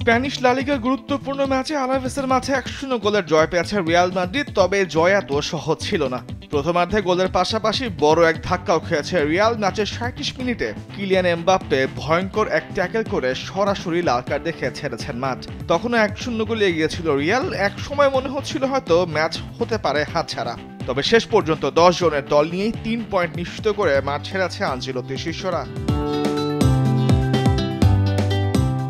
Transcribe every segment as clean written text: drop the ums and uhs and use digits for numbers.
Spanish লা লিগার গুরুত্বপূর্ণ ম্যাচে আলাভেসের মাঠে 1-0 গোলের জয় পেয়েছে রিয়াল মাদ্রিদ, তবে জয় এত সহজ ছিল না। প্রথমার্ধে গোলের পাশাপাশি বড় এক ধাক্কাও খেয়েছে রিয়াল। ম্যাচের 37 মিনিটে কিলিয়ান এমবাপ্পে ভয়ঙ্কর এক ট্যাকেল করে সরাসরি লাল কার্ড দেখে ছেড়েছেন মাঠ। তখনও 1-0 গোলে এগিয়েছিল রিয়াল। এক সময় মনে হচ্ছিল হয়তো ম্যাচ হতে পারে হাতছাড়া, তবে শেষ পর্যন্ত 10 জনের দল নিয়েই 3 পয়েন্ট নিশ্চিত করে মাঠ ছেড়েছে আনচেলত্তির শিষ্যরা।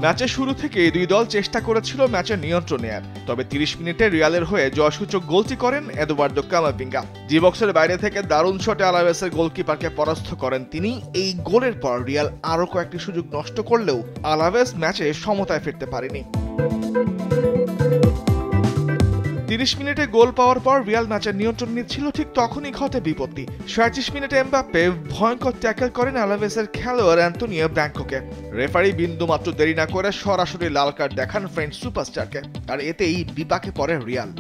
ম্যাচের শুরু থেকেই দুই দল চেষ্টা করেছিল ম্যাচের নিয়ন্ত্রণ নেয়ার, তবে 30 মিনিটে রিয়ালের হয়ে জয়সূচক গোলটি করেন এদুয়ার্দো কামাভিঙ্গা। ডি বক্সের বাইরে থেকে দারুণ শটে আলাভেসের গোলকিপারকে পরাস্ত করেন তিনি। এই গোলের পর রিয়াল আরও কয়েকটি সুযোগ নষ্ট করলেও আলাভেস ম্যাচে সমতায় ফিরতে পারেনি। 30 মিনিটে গোল পাওয়ার পর রিয়াল ম্যাচের নিয়ন্ত্রণ নিচ্ছিল, ঠিক তখনই ঘটে বিপত্তি। 37 মিনিটে এমবাপ্পে ভয়ঙ্কর ট্যাকেল করেন আলাভেসের খেলোয়াড় অ্যান্তোনিও ব্র্যাঙ্কোকে। রেফারি বিন্দুমাত্র দেরি না করে সরাসরি লাল কার্ড দেখান ফ্রেঞ্চ সুপারস্টারকে, আর এতেই বিপাকে পড়ে রিয়াল।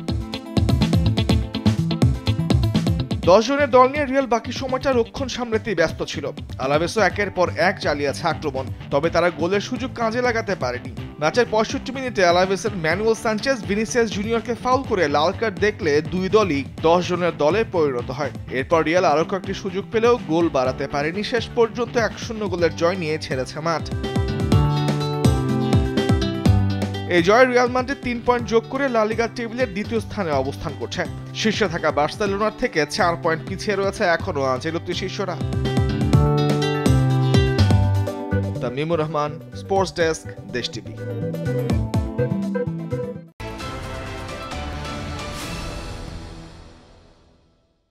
10 জনের দল নিয়ে রিয়াল বাকি সময়টা রক্ষণ সামলাতেই ব্যস্ত ছিল। আলাভেসও একের পর এক চালিয়েছে আক্রমণ, তবে তারা গোলের সুযোগ কাজে লাগাতে পারেনি। ম্যাচের 65 মিনিটে আলাভেসের ম্যানুয়েল সানচেজ ভিনিসিয়াস জুনিয়রকে ফাউল করে লাল কার্ড দেখলে দুই দলই 10 জনের দলে পরিণত হয়। এরপর রিয়াল আরও কয়েকটি সুযোগ পেলেও গোল বাড়াতে পারেনি। শেষ পর্যন্ত 1-0 গোলের জয় নিয়ে ছেড়েছে মাঠ। এই জয় রিয়াল মাদ্রিদ 3 পয়েন্ট যোগ করে লা লিগার টেবিলের দ্বিতীয় স্থানে অবস্থান করছে। শীর্ষে থাকা বার্সেলোনার থেকে 4 পয়েন্ট পিছিয়ে রয়েছে এখনও আনচেলত্তির শিষ্যরা। তামিমুর রহমান, স্পোর্টস ডেস্ক, দেশ টিভি।